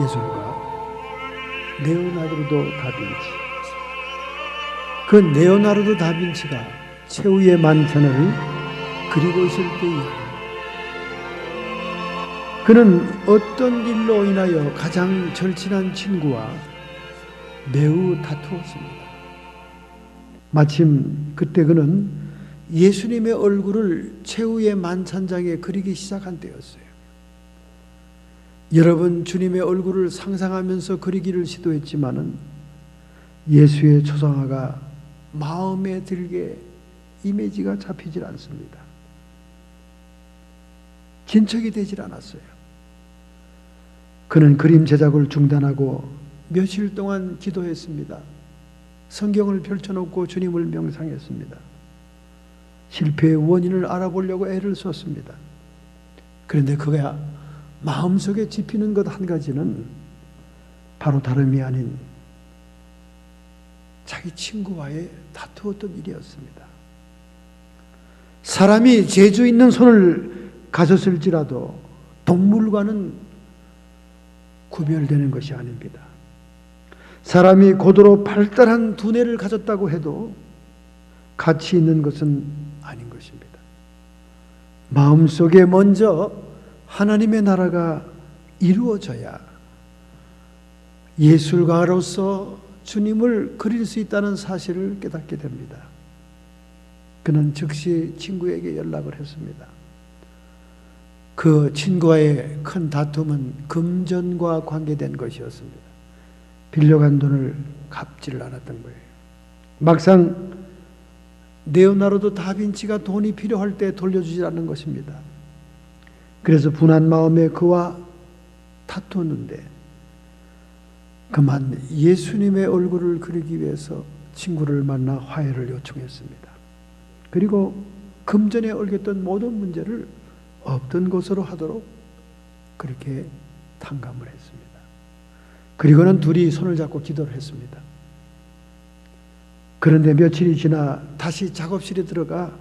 예술가 레오나르도 다빈치. 그 레오나르도 다빈치가 최후의 만찬을 그리고 있을 때이야. 그는 어떤 일로 인하여 가장 절친한 친구와 매우 다투었습니다. 마침 그때 그는 예수님의 얼굴을 최후의 만찬장에 그리기 시작한 때였어요. 여러분, 주님의 얼굴을 상상하면서 그리기를 시도했지만은 예수의 초상화가 마음에 들게 이미지가 잡히질 않습니다. 긴척이 되질 않았어요. 그는 그림 제작을 중단하고 며칠 동안 기도했습니다. 성경을 펼쳐놓고 주님을 명상했습니다. 실패의 원인을 알아보려고 애를 썼습니다. 그런데 그가 마음속에 짚히는 것 한 가지는 바로 다름이 아닌 자기 친구와의 다투었던 일이었습니다. 사람이 재주 있는 손을 가졌을지라도 동물과는 구별되는 것이 아닙니다. 사람이 고도로 발달한 두뇌를 가졌다고 해도 가치 있는 것은 아닌 것입니다. 마음속에 먼저 하나님의 나라가 이루어져야 예술가로서 주님을 그릴 수 있다는 사실을 깨닫게 됩니다. 그는 즉시 친구에게 연락을 했습니다. 그 친구와의 큰 다툼은 금전과 관계된 것이었습니다. 빌려간 돈을 갚지를 않았던 거예요. 막상 레오나르도 다빈치가 돈이 필요할 때 돌려주지 않는 것입니다. 그래서 분한 마음에 그와 다투었는데 그만 예수님의 얼굴을 그리기 위해서 친구를 만나 화해를 요청했습니다. 그리고 금전에 얽혔던 모든 문제를 없던 것으로 하도록 그렇게 탕감을 했습니다. 그리고는 둘이 손을 잡고 기도를 했습니다. 그런데 며칠이 지나 다시 작업실에 들어가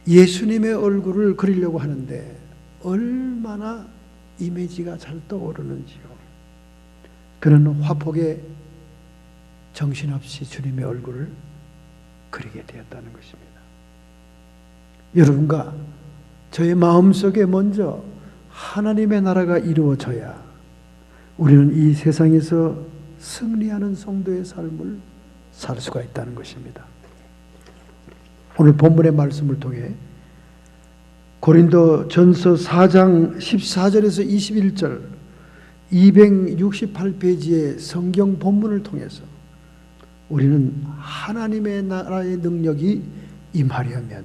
예수님의 얼굴을 그리려고 하는데 얼마나 이미지가 잘 떠오르는지요. 그는 화폭에 정신없이 주님의 얼굴을 그리게 되었다는 것입니다. 여러분과 저의 마음속에 먼저 하나님의 나라가 이루어져야 우리는 이 세상에서 승리하는 성도의 삶을 살 수가 있다는 것입니다. 오늘 본문의 말씀을 통해 고린도 전서 4장 14절에서 21절 268페이지의 성경 본문을 통해서 우리는 하나님의 나라의 능력이 임하려면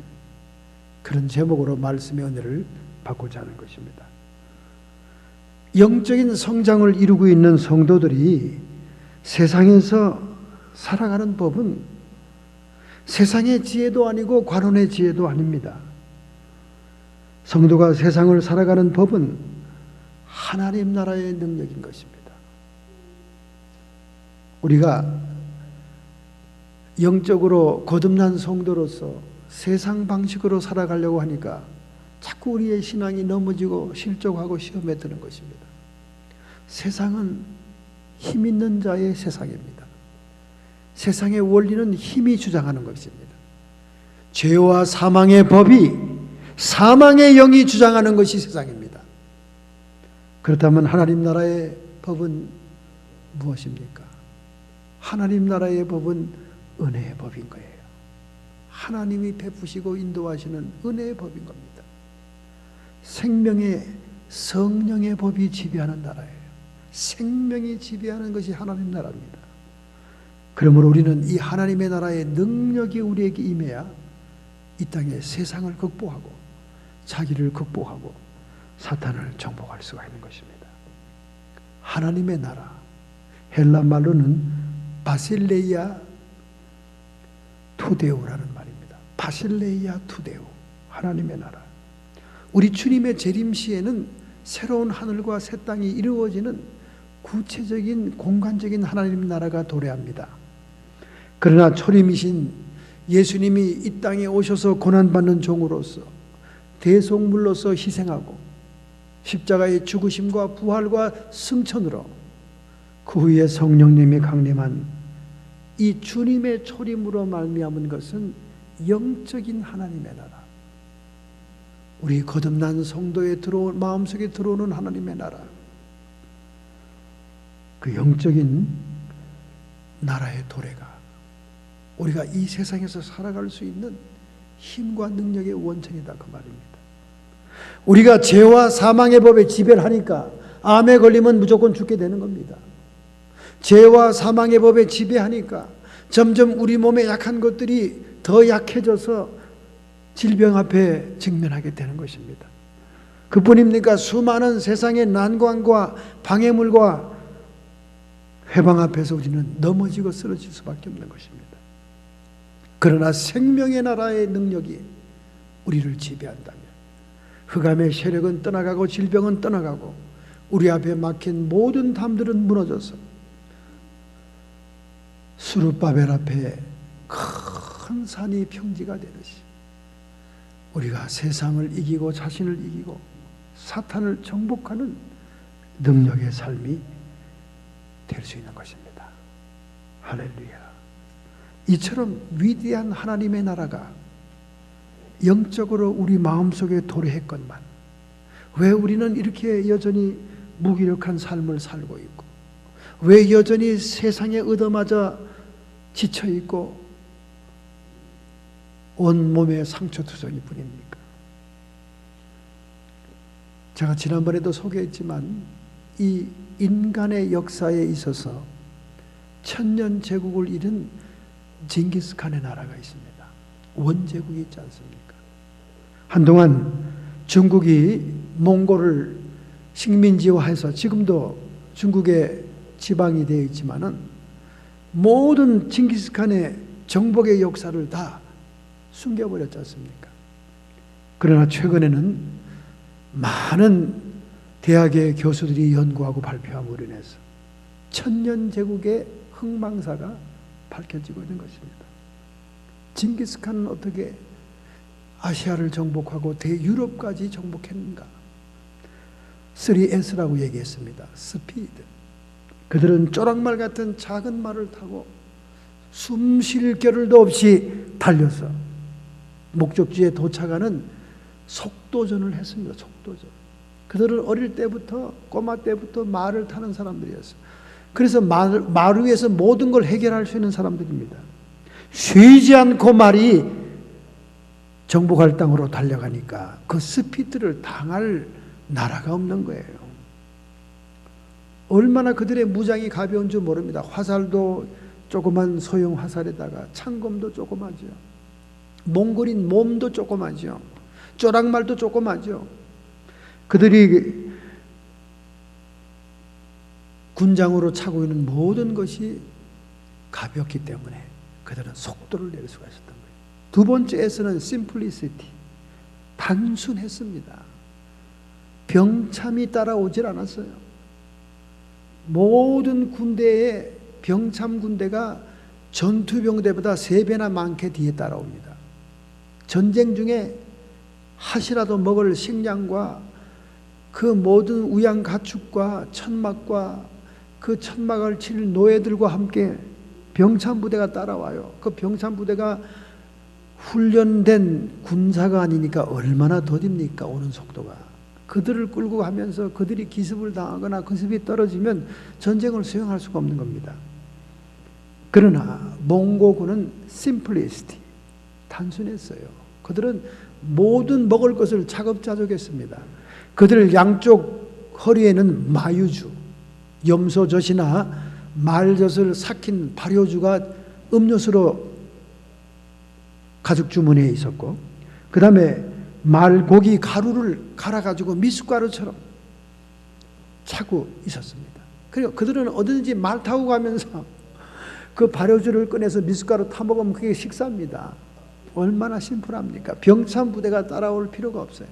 그런 제목으로 말씀의 은혜를 받고자 하는 것입니다. 영적인 성장을 이루고 있는 성도들이 세상에서 살아가는 법은 세상의 지혜도 아니고 관원의 지혜도 아닙니다. 성도가 세상을 살아가는 법은 하나님 나라의 능력인 것입니다. 우리가 영적으로 거듭난 성도로서 세상 방식으로 살아가려고 하니까 자꾸 우리의 신앙이 넘어지고 실족하고 시험에 드는 것입니다. 세상은 힘 있는 자의 세상입니다. 세상의 원리는 힘이 주장하는 것입니다. 죄와 사망의 법이 사망의 영이 주장하는 것이 세상입니다. 그렇다면 하나님 나라의 법은 무엇입니까? 하나님 나라의 법은 은혜의 법인 거예요. 하나님이 베푸시고 인도하시는 은혜의 법인 겁니다. 생명의 성령의 법이 지배하는 나라예요. 생명이 지배하는 것이 하나님 나라입니다. 그러므로 우리는 이 하나님의 나라의 능력이 우리에게 임해야 이 땅에 세상을 극복하고 자기를 극복하고 사탄을 정복할 수가 있는 것입니다. 하나님의 나라, 헬라 말로는 바실레이아 투데우라는 말입니다. 바실레이아 투데우, 하나님의 나라. 우리 주님의 재림 시에는 새로운 하늘과 새 땅이 이루어지는 구체적인 공간적인 하나님 나라가 도래합니다. 그러나 초림이신 예수님이 이 땅에 오셔서 고난받는 종으로서 대속물로서 희생하고 십자가의 죽으심과 부활과 승천으로 그 후에 성령님이 강림한 이 주님의 초림으로 말미암은 것은 영적인 하나님의 나라, 우리 거듭난 성도의 마음속에 들어오는 하나님의 나라, 그 영적인 나라의 도래가 우리가 이 세상에서 살아갈 수 있는 힘과 능력의 원천이다, 그 말입니다. 우리가 죄와 사망의 법에 지배를 하니까 암에 걸리면 무조건 죽게 되는 겁니다. 죄와 사망의 법에 지배하니까 점점 우리 몸에 약한 것들이 더 약해져서 질병 앞에 직면하게 되는 것입니다. 그뿐입니까? 수많은 세상의 난관과 방해물과 회방 앞에서 우리는 넘어지고 쓰러질 수밖에 없는 것입니다. 그러나 생명의 나라의 능력이 우리를 지배한다면 흑암의 세력은 떠나가고 질병은 떠나가고 우리 앞에 막힌 모든 담들은 무너져서 수르바벨 앞에 큰 산이 평지가 되듯이 우리가 세상을 이기고 자신을 이기고 사탄을 정복하는 능력의 삶이 될 수 있는 것입니다. 할렐루야. 이처럼 위대한 하나님의 나라가 영적으로 우리 마음속에 도래했건만 왜 우리는 이렇게 여전히 무기력한 삶을 살고 있고, 왜 여전히 세상에 얻어맞아 지쳐있고 온몸에 상처투성이 뿐입니까? 제가 지난번에도 소개했지만 이 인간의 역사에 있어서 천년 제국을 이룬 징기스칸의 나라가 있습니다. 원제국이 있지 않습니까? 한동안 중국이 몽골을 식민지화해서 지금도 중국의 지방이 되어 있지만은 모든 징기스칸의 정복의 역사를 다 숨겨버렸지 않습니까? 그러나 최근에는 많은 대학의 교수들이 연구하고 발표함으로 인해서 천년제국의 흥망사가 밝혀지고 있는 것입니다. 징기스칸은 어떻게 아시아를 정복하고 대유럽까지 정복했는가? 3S라고 얘기했습니다. 스피드. 그들은 쪼락말 같은 작은 말을 타고 숨 쉴 겨를도 없이 달려서 목적지에 도착하는 속도전을 했습니다. 속도전. 그들은 어릴 때부터 꼬마 때부터 말을 타는 사람들이었어요. 그래서 말 위에서 모든 걸 해결할 수 있는 사람들입니다. 쉬지 않고 말이 정복할 땅으로 달려가니까 그 스피드를 당할 나라가 없는 거예요. 얼마나 그들의 무장이 가벼운 줄 모릅니다. 화살도 조그만 소형 화살에다가 창검도 조그마죠. 몽골인 몸도 조그마죠. 쪼락말도 조그마죠. 그들이 군장으로 차고 있는 모든 것이 가볍기 때문에 그들은 속도를 낼 수가 있었던 거예요. 두 번째 S는 simplicity. 단순했습니다. 병참이 따라오질 않았어요. 모든 군대에 병참 군대가 전투병대보다 3배나 많게 뒤에 따라옵니다. 전쟁 중에 하시라도 먹을 식량과 그 모든 우양 가축과 천막과 그 천막을 칠 노예들과 함께 병참 부대가 따라와요. 그 병참 부대가 훈련된 군사가 아니니까 얼마나 더딥니까? 오는 속도가. 그들을 끌고 가면서 그들이 기습을 당하거나 기습이 떨어지면 전쟁을 수행할 수가 없는 겁니다. 그러나 몽고군은 심플리스티, 단순했어요. 그들은 모든 먹을 것을 차곡차곡했습니다. 그들 양쪽 허리에는 마유주, 염소젖이나 말젖을 삭힌 발효주가 음료수로 가죽 주머니에 있었고, 그 다음에 말고기 가루를 갈아가지고 미숫가루처럼 차고 있었습니다. 그리고 그들은 어디든지 말 타고 가면서 그 발효주를 꺼내서 미숫가루 타먹으면 그게 식사입니다. 얼마나 심플합니까? 병참 부대가 따라올 필요가 없어요.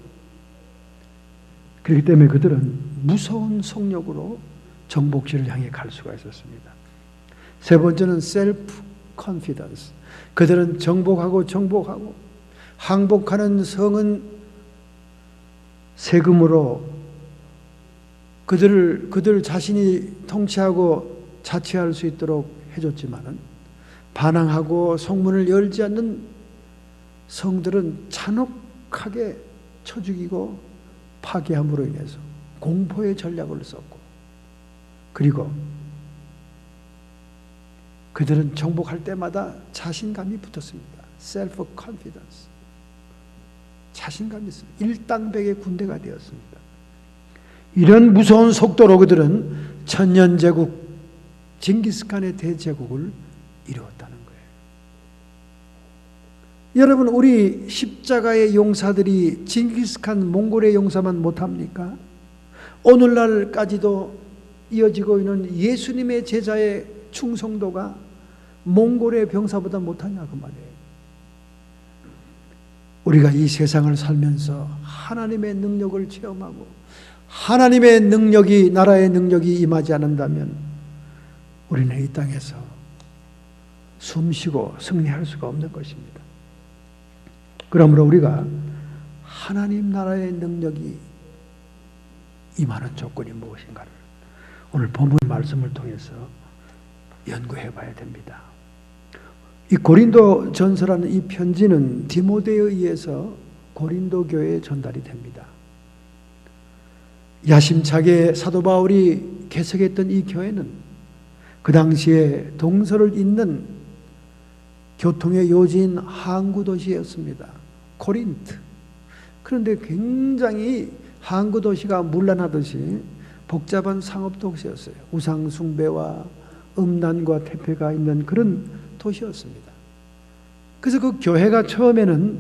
그렇기 때문에 그들은 무서운 속력으로 정복지를 향해 갈 수가 있었습니다. 세 번째는 self confidence. 그들은 정복하고 항복하는 성은 세금으로 그들 자신이 통치하고 자치할 수 있도록 해줬지만은 반항하고 성문을 열지 않는 성들은 잔혹하게 쳐 죽이고 파괴함으로 인해서 공포의 전략을 썼고, 그리고 그들은 정복할 때마다 자신감이 붙었습니다. self confidence. 자신감이 있습니다. 일당백의 군대가 되었습니다. 이런 무서운 속도로 그들은 천년제국 징기스칸의 대제국을 이루었다는 거예요. 여러분, 우리 십자가의 용사들이 징기스칸 몽골의 용사만 못합니까? 오늘날까지도 이어지고 있는 예수님의 제자의 충성도가 몽골의 병사보다 못하냐 그 말이에요. 우리가 이 세상을 살면서 하나님의 능력을 체험하고 하나님의 능력이, 나라의 능력이 임하지 않는다면 우리는 이 땅에서 숨쉬고 승리할 수가 없는 것입니다. 그러므로 우리가 하나님 나라의 능력이 임하는 조건이 무엇인가를 오늘 본문 말씀을 통해서 연구해 봐야 됩니다. 이 고린도 전서라는 이 편지는 디모데에 의해서 고린도 교회에 전달이 됩니다. 야심차게 사도 바울이 개척했던 이 교회는 그 당시에 동서를 잇는 교통의 요지인 항구 도시였습니다. 코린트. 그런데 굉장히 항구 도시가 문란하듯이 복잡한 상업 도시였어요. 우상 숭배와 음란과 태폐가 있는 그런 도시였습니다. 그래서 그 교회가 처음에는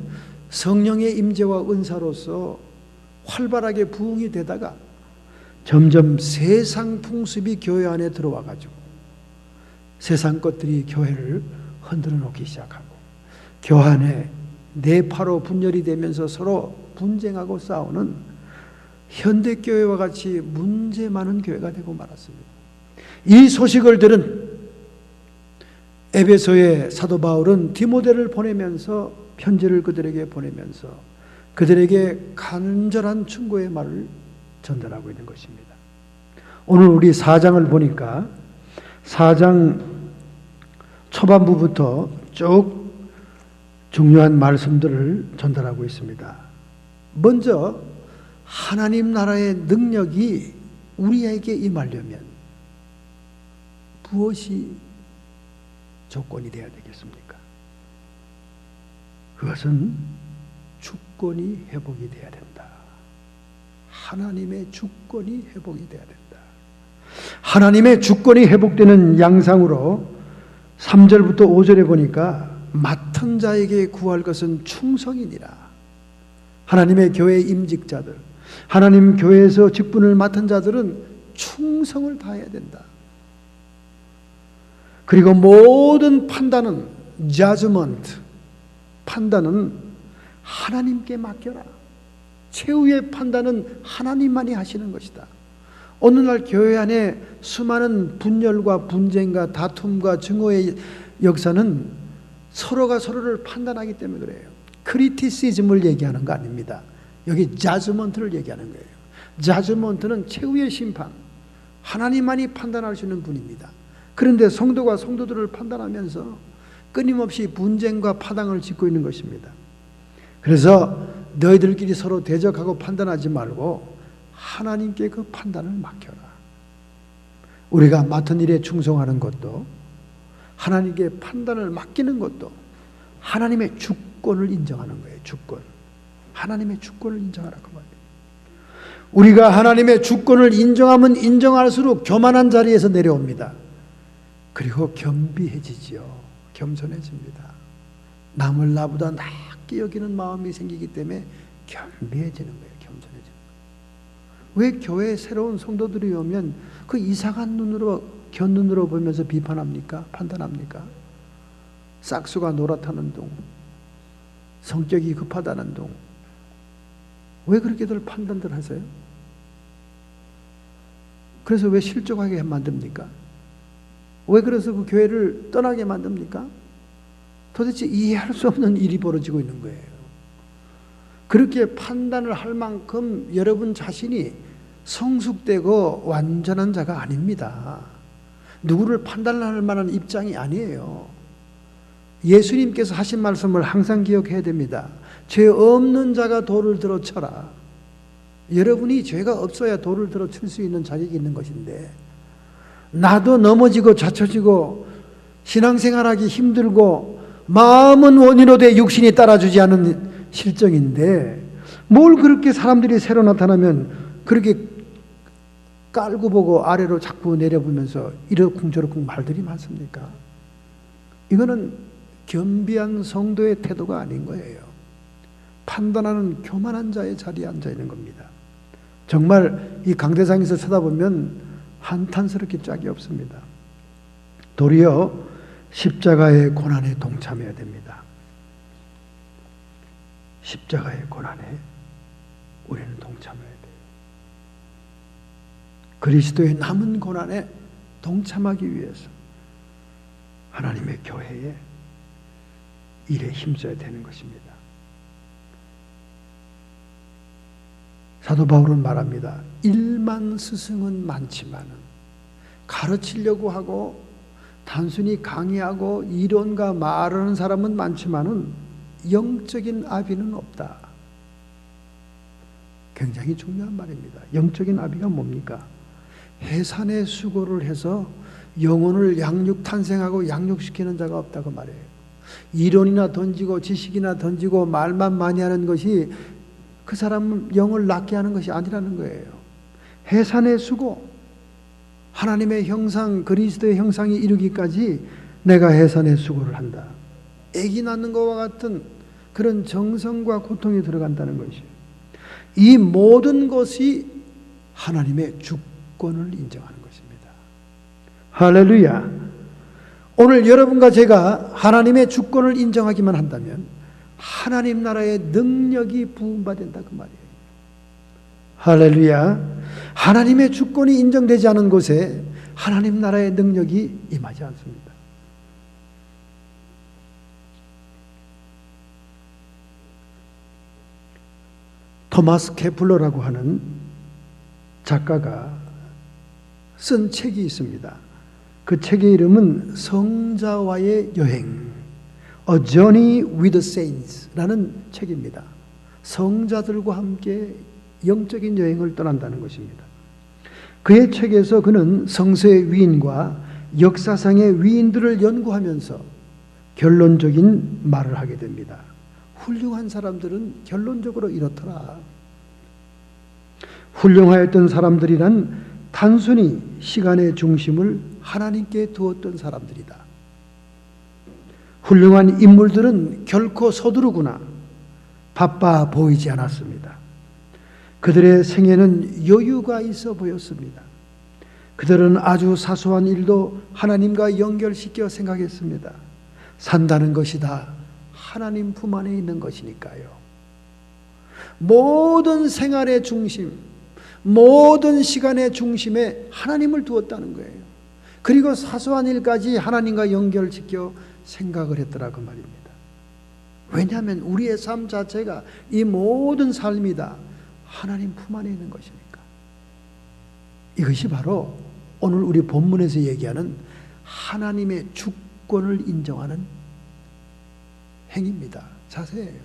성령의 임재와 은사로서 활발하게 부흥이 되다가 점점 세상 풍습이 교회 안에 들어와 가지고 세상 것들이 교회를 흔들어 놓기 시작하고 교회 내파로 분열이 되면서 서로 분쟁하고 싸우는 현대교회와 같이 문제 많은 교회가 되고 말았습니다. 이 소식을 들은 에베소의 사도 바울은 디모데를 보내면서 편지를 그들에게 보내면서 그들에게 간절한 충고의 말을 전달하고 있는 것입니다. 오늘 우리 4장을 보니까 4장 초반부부터 쭉 중요한 말씀들을 전달하고 있습니다. 먼저 하나님 나라의 능력이 우리에게 임하려면 무엇이 조건이 되어야 되겠습니까? 그것은 주권이 회복이 되어야 된다. 하나님의 주권이 회복이 되어야 된다. 하나님의 주권이 회복되는 양상으로 3절부터 5절에 보니까 맡은 자에게 구할 것은 충성이니라. 하나님의 교회 임직자들, 하나님 교회에서 직분을 맡은 자들은 충성을 다해야 된다. 그리고 모든 판단은 judgment, 판단은 하나님께 맡겨라. 최후의 판단은 하나님만이 하시는 것이다. 오늘날 교회 안에 수많은 분열과 분쟁과 다툼과 증오의 역사는 서로가 서로를 판단하기 때문에 그래요. 크리티시즘을 얘기하는 거 아닙니다. 여기 judgment를 얘기하는 거예요. judgment는 최후의 심판, 하나님만이 판단할 수 있는 분입니다. 그런데 성도가 성도들을 판단하면서 끊임없이 분쟁과 파당을 짓고 있는 것입니다. 그래서 너희들끼리 서로 대적하고 판단하지 말고 하나님께 그 판단을 맡겨라. 우리가 맡은 일에 충성하는 것도, 하나님께 판단을 맡기는 것도 하나님의 주권을 인정하는 거예요. 주권. 하나님의 주권을 인정하라고 말해요. 우리가 하나님의 주권을 인정하면 인정할수록 교만한 자리에서 내려옵니다. 그리고 겸비해지지요. 겸손해집니다. 남을 나보다 낮게 여기는 마음이 생기기 때문에 겸비해지는 거예요. 겸손해지는 거예요. 왜 교회에 새로운 성도들이 오면 그 이상한 눈으로, 곁눈으로 보면서 비판합니까? 판단합니까? 싹수가 노랗다는 둥, 성격이 급하다는 둥, 왜 그렇게들 판단들 하세요? 그래서 왜 실족하게 만듭니까? 왜 그래서 그 교회를 떠나게 만듭니까? 도대체 이해할 수 없는 일이 벌어지고 있는 거예요. 그렇게 판단을 할 만큼 여러분 자신이 성숙되고 완전한 자가 아닙니다. 누구를 판단할 만한 입장이 아니에요. 예수님께서 하신 말씀을 항상 기억해야 됩니다. 죄 없는 자가 돌을 들어 쳐라. 여러분이 죄가 없어야 돌을 들어 칠 수 있는 자격이 있는 것인데, 나도 넘어지고 좌쳐지고 신앙생활하기 힘들고 마음은 원이로 돼 육신이 따라주지 않은 실정인데, 뭘 그렇게 사람들이 새로 나타나면 그렇게 깔고 보고 아래로 자꾸 내려보면서 이러쿵저러쿵 말들이 많습니까? 이거는 겸비한 성도의 태도가 아닌 거예요. 판단하는 교만한 자의 자리에 앉아 있는 겁니다. 정말 이 강대상에서 쳐다보면 한탄스럽게 짝이 없습니다. 도리어 십자가의 고난에 동참해야 됩니다. 십자가의 고난에 우리는 동참해야 돼요. 그리스도의 남은 고난에 동참하기 위해서 하나님의 교회에 일에 힘써야 되는 것입니다. 사도 바울은 말합니다. 일만 스승은 많지만은, 가르치려고 하고 단순히 강의하고 이론과 말하는 사람은 많지만은 영적인 아비는 없다. 굉장히 중요한 말입니다. 영적인 아비가 뭡니까? 해산의 수고를 해서 영혼을 양육 탄생하고 양육시키는 자가 없다고 말해요. 이론이나 던지고 지식이나 던지고 말만 많이 하는 것이 그 사람 영을 낳게 하는 것이 아니라는 거예요. 해산의 수고, 하나님의 형상, 그리스도의 형상이 이루기까지 내가 해산의 수고를 한다. 아기 낳는 것과 같은 그런 정성과 고통이 들어간다는 것이에요. 이 모든 것이 하나님의 주권을 인정하는 것입니다. 할렐루야. 오늘 여러분과 제가 하나님의 주권을 인정하기만 한다면 하나님 나라의 능력이 부음받는다 그 말이에요. 할렐루야. 하나님의 주권이 인정되지 않은 곳에 하나님 나라의 능력이 임하지 않습니다. 토마스 케플러라고 하는 작가가 쓴 책이 있습니다. 그 책의 이름은 성자와의 여행, A Journey with the Saints라는 책입니다. 성자들과 함께 영적인 여행을 떠난다는 것입니다. 그의 책에서 그는 성서의 위인과 역사상의 위인들을 연구하면서 결론적인 말을 하게 됩니다. 훌륭한 사람들은 결론적으로 이렇더라. 훌륭하였던 사람들이란 단순히 시간의 중심을 하나님께 두었던 사람들이다. 훌륭한 인물들은 결코 서두르거나 바빠 보이지 않았습니다. 그들의 생애는 여유가 있어 보였습니다. 그들은 아주 사소한 일도 하나님과 연결시켜 생각했습니다. 산다는 것이 다 하나님 품 안에 있는 것이니까요. 모든 생활의 중심, 모든 시간의 중심에 하나님을 두었다는 거예요. 그리고 사소한 일까지 하나님과 연결시켜 생각을 했더라고 말입니다. 왜냐하면 우리의 삶 자체가 이 모든 삶이 다 하나님 품 안에 있는 것이니까. 이것이 바로 오늘 우리 본문에서 얘기하는 하나님의 주권을 인정하는 행위입니다. 자세예요.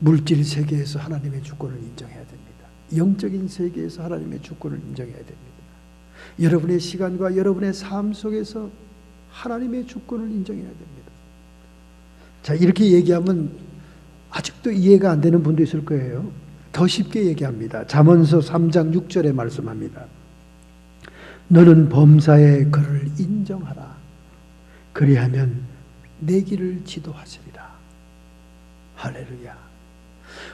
물질 세계에서 하나님의 주권을 인정해야 됩니다. 영적인 세계에서 하나님의 주권을 인정해야 됩니다. 여러분의 시간과 여러분의 삶 속에서 하나님의 주권을 인정해야 됩니다. 자, 이렇게 얘기하면 아직도 이해가 안 되는 분도 있을 거예요. 더 쉽게 얘기합니다. 잠언서 3장 6절에 말씀합니다. 너는 범사의 그를 인정하라. 그리하면 내 길을 지도하시리라. 할렐루야.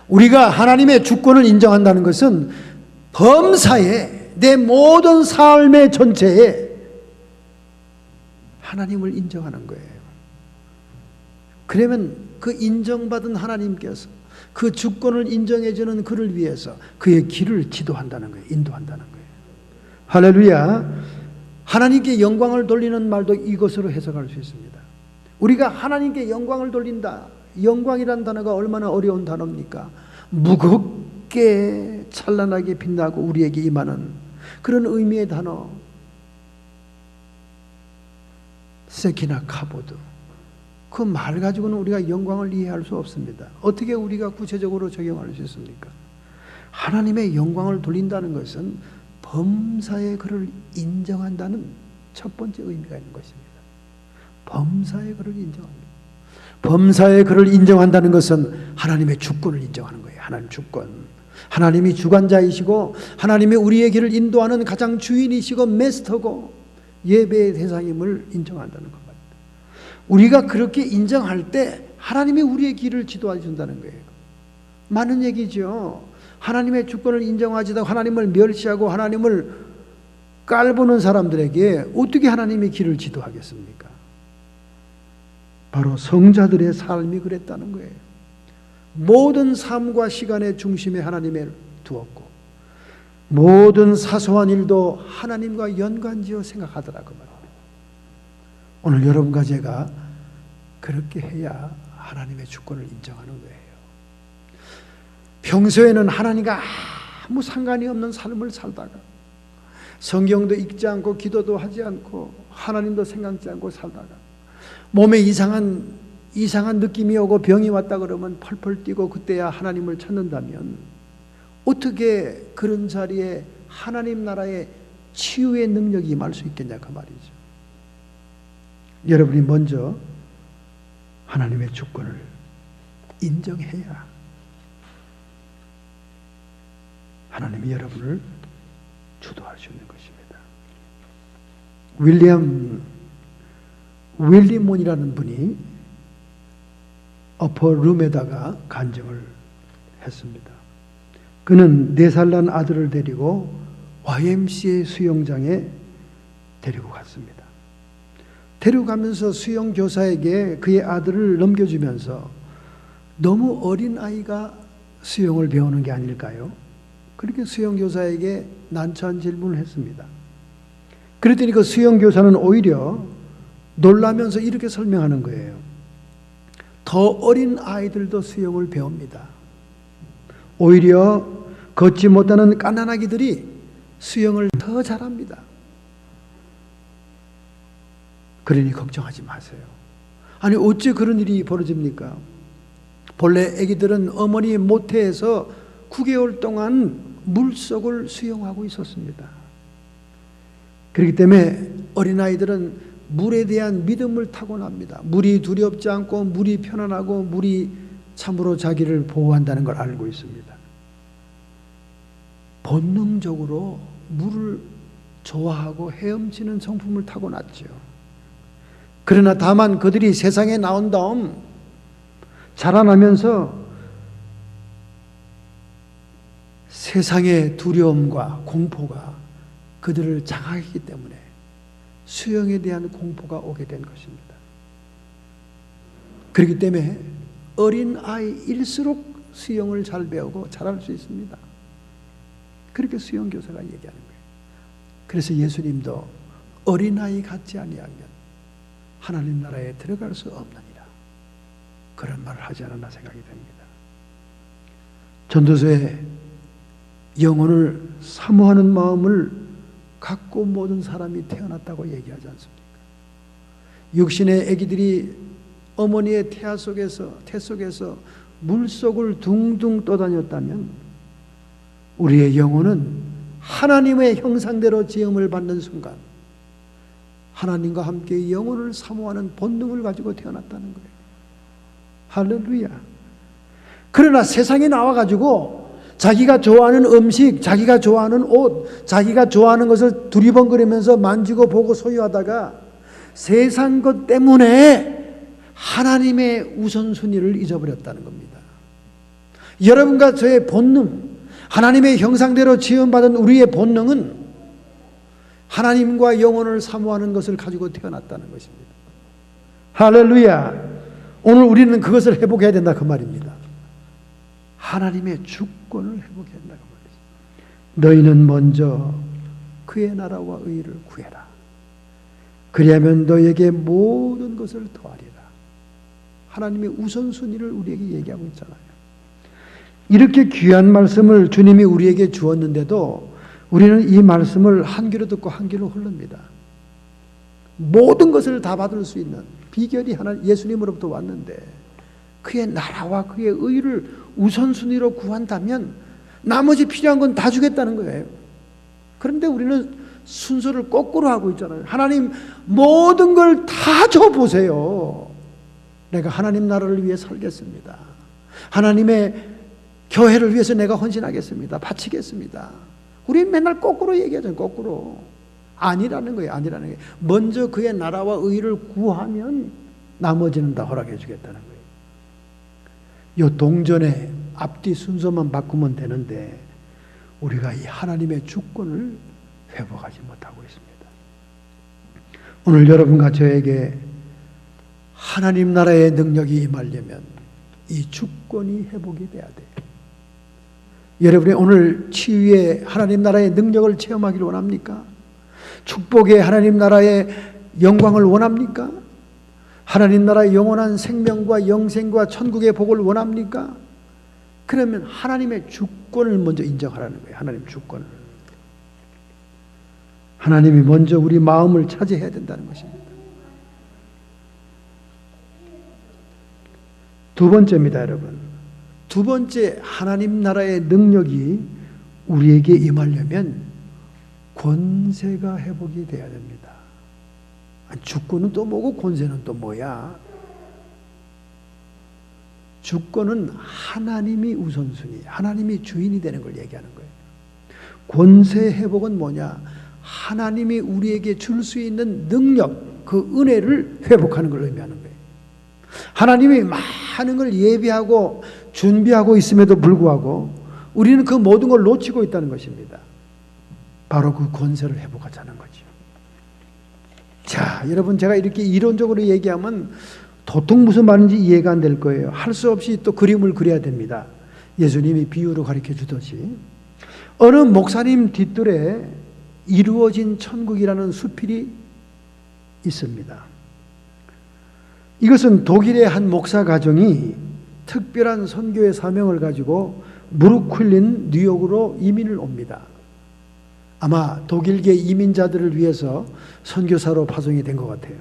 우리가 하나님의 주권을 인정한다는 것은 범사에, 내 모든 삶의 전체에 하나님을 인정하는 거예요. 그러면 그 인정받은 하나님께서 그 주권을 인정해주는 그를 위해서 그의 길을 지도한다는 거예요. 인도한다는 거예요. 할렐루야. 하나님께 영광을 돌리는 말도 이것으로 해석할 수 있습니다. 우리가 하나님께 영광을 돌린다. 영광이란 단어가 얼마나 어려운 단어입니까? 밝게 찬란하게 빛나고 우리에게 임하는 그런 의미의 단어 세키나 카보드, 그 말 가지고는 우리가 영광을 이해할 수 없습니다. 어떻게 우리가 구체적으로 적용할 수 있습니까? 하나님의 영광을 돌린다는 것은 범사의 그를 인정한다는 첫 번째 의미가 있는 것입니다. 범사의 그를 인정합니다. 범사의 그를 인정한다는 것은 하나님의 주권을 인정하는 거예요. 하나님 주권. 하나님이 주관자이시고 하나님이 우리의 길을 인도하는 가장 주인이시고 메스터고 예배의 대상임을 인정한다는 겁니다. 우리가 그렇게 인정할 때 하나님이 우리의 길을 지도해 준다는 거예요. 많은 얘기죠. 하나님의 주권을 인정하지도 하나님을 멸시하고 하나님을 깔보는 사람들에게 어떻게 하나님의 길을 지도하겠습니까? 바로 성자들의 삶이 그랬다는 거예요. 모든 삶과 시간의 중심에 하나님을 두었고 모든 사소한 일도 하나님과 연관지어 생각하더라고 말입니다. 오늘 여러분과 제가 그렇게 해야 하나님의 주권을 인정하는 거예요. 평소에는 하나님과 아무 상관이 없는 삶을 살다가 성경도 읽지 않고 기도도 하지 않고 하나님도 생각지 않고 살다가 몸에 이상한 느낌이 오고 병이 왔다 그러면 펄펄 뛰고 그때야 하나님을 찾는다면 어떻게 그런 자리에 하나님 나라의 치유의 능력이 임할 수 있겠냐 그 말이죠. 여러분이 먼저 하나님의 주권을 인정해야 하나님이 여러분을 주도할 수 있는 것입니다. 윌리몬이라는 분이 어퍼룸에다가 간증을 했습니다. 그는 4살 난 아들을 데리고 YMCA 수영장에 데리고 갔습니다. 데려가면서 수영교사에게 그의 아들을 넘겨주면서 너무 어린 아이가 수영을 배우는 게 아닐까요? 그렇게 수영교사에게 난처한 질문을 했습니다. 그랬더니 그 수영교사는 오히려 놀라면서 이렇게 설명하는 거예요. 더 어린 아이들도 수영을 배웁니다. 오히려 걷지 못하는 갓난아기들이 수영을 더 잘합니다. 그러니 걱정하지 마세요. 아니 어째 그런 일이 벌어집니까? 본래 아기들은 어머니 모태에서 9개월 동안 물속을 수영하고 있었습니다. 그렇기 때문에 어린아이들은 물에 대한 믿음을 타고납니다. 물이 두렵지 않고 물이 편안하고 물이 참으로 자기를 보호한다는 걸 알고 있습니다. 본능적으로 물을 좋아하고 헤엄치는 성품을 타고났죠. 그러나 다만 그들이 세상에 나온 다음 자라나면서 세상의 두려움과 공포가 그들을 장악했기 때문에 수영에 대한 공포가 오게 된 것입니다. 그렇기 때문에 어린 아이일수록 수영을 잘 배우고 잘할 수 있습니다. 그렇게 수영교사가 얘기하는 거예요. 그래서 예수님도 어린아이 같지 아니하면 하나님 나라에 들어갈 수 없느니라 그런 말을 하지 않았나 생각이 됩니다. 전도서에 영혼을 사모하는 마음을 갖고 모든 사람이 태어났다고 얘기하지 않습니까? 육신의 아기들이 어머니의 태 속에서 물속을 둥둥 떠다녔다면 우리의 영혼은 하나님의 형상대로 지음을 받는 순간 하나님과 함께 영혼을 사모하는 본능을 가지고 태어났다는 거예요. 할렐루야. 그러나 세상에 나와가지고 자기가 좋아하는 음식, 자기가 좋아하는 옷, 자기가 좋아하는 것을 두리번거리면서 만지고 보고 소유하다가 세상 것 때문에 하나님의 우선순위를 잊어버렸다는 겁니다. 여러분과 저의 본능, 하나님의 형상대로 지음받은 우리의 본능은 하나님과 영혼을 사모하는 것을 가지고 태어났다는 것입니다. 할렐루야. 오늘 우리는 그것을 회복해야 된다 그 말입니다. 하나님의 주권을 회복해야 된다 그 말이죠. 너희는 먼저 그의 나라와 의를 구해라. 그리하면 너희에게 모든 것을 더하리라. 하나님의 우선순위를 우리에게 얘기하고 있잖아요. 이렇게 귀한 말씀을 주님이 우리에게 주었는데도 우리는 이 말씀을 한 귀로 듣고 한 귀로 흘릅니다. 모든 것을 다 받을 수 있는 비결이 하나 예수님으로부터 왔는데 그의 나라와 그의 의를 우선순위로 구한다면 나머지 필요한 건 다 주겠다는 거예요. 그런데 우리는 순서를 거꾸로 하고 있잖아요. 하나님 모든 걸 다 줘보세요. 내가 하나님 나라를 위해 살겠습니다. 하나님의 교회를 위해서 내가 헌신하겠습니다. 바치겠습니다. 우리는 맨날 거꾸로 얘기하잖아요. 거꾸로. 아니라는 거예요. 아니라는 거예요. 먼저 그의 나라와 의를 구하면 나머지는 다 허락해 주겠다는 거예요. 이 동전의 앞뒤 순서만 바꾸면 되는데 우리가 이 하나님의 주권을 회복하지 못하고 있습니다. 오늘 여러분과 저에게 하나님 나라의 능력이 임하려면 이 주권이 회복이 돼야 돼요. 여러분이 오늘 치유의 하나님 나라의 능력을 체험하기를 원합니까? 축복의 하나님 나라의 영광을 원합니까? 하나님 나라의 영원한 생명과 영생과 천국의 복을 원합니까? 그러면 하나님의 주권을 먼저 인정하라는 거예요. 하나님 주권을. 하나님이 먼저 우리 마음을 차지해야 된다는 것입니다. 두 번째입니다, 여러분. 두 번째 하나님 나라의 능력이 우리에게 임하려면 권세가 회복이 돼야 됩니다. 주권은 또 뭐고 권세는 또 뭐야? 주권은 하나님이 우선순위, 하나님이 주인이 되는 걸 얘기하는 거예요. 권세 회복은 뭐냐? 하나님이 우리에게 줄 수 있는 능력, 그 은혜를 회복하는 걸 의미하는 거예요. 하나님이 많은 걸 예비하고 준비하고 있음에도 불구하고 우리는 그 모든 걸 놓치고 있다는 것입니다. 바로 그 권세를 회복하자는 거죠. 자, 여러분, 제가 이렇게 이론적으로 얘기하면 도통 무슨 말인지 이해가 안 될 거예요. 할 수 없이 또 그림을 그려야 됩니다. 예수님이 비유로 가르쳐 주듯이 어느 목사님 뒷뜰에 이루어진 천국이라는 수필이 있습니다. 이것은 독일의 한 목사 가정이 특별한 선교의 사명을 가지고 무릎 꿇린 뉴욕으로 이민을 옵니다. 아마 독일계 이민자들을 위해서 선교사로 파송이 된 것 같아요.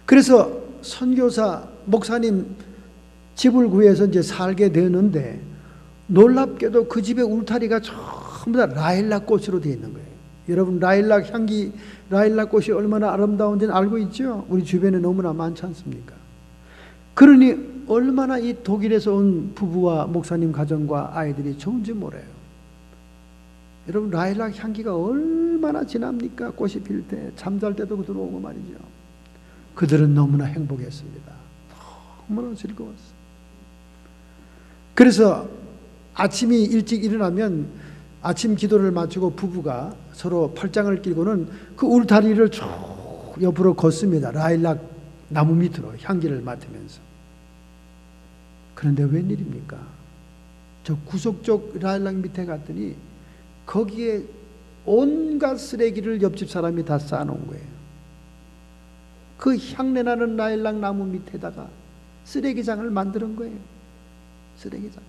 그래서 선교사 목사님 집을 구해서 이제 살게 되었는데 놀랍게도 그 집의 울타리가 전부 다 라일락 꽃으로 되어 있는 거예요. 여러분, 라일락 향기, 라일락 꽃이 얼마나 아름다운지는 알고 있죠? 우리 주변에 너무나 많지 않습니까? 그러니 얼마나 이 독일에서 온 부부와 목사님 가정과 아이들이 좋은지 몰라요. 여러분, 라일락 향기가 얼마나 진합니까? 꽃이 필 때, 잠잘 때도 들어오고 말이죠. 그들은 너무나 행복했습니다. 너무나 즐거웠어요. 그래서 아침이 일찍 일어나면 아침 기도를 마치고 부부가 서로 팔짱을 끼고는 그 울타리를 쭉 옆으로 걷습니다. 라일락 나무 밑으로 향기를 맡으면서. 그런데 웬일입니까? 저 구석쪽 라일락 밑에 갔더니 거기에 온갖 쓰레기를 옆집 사람이 다 쌓아놓은 거예요. 그 향내나는 라일락 나무 밑에다가 쓰레기장을 만드는 거예요. 쓰레기장.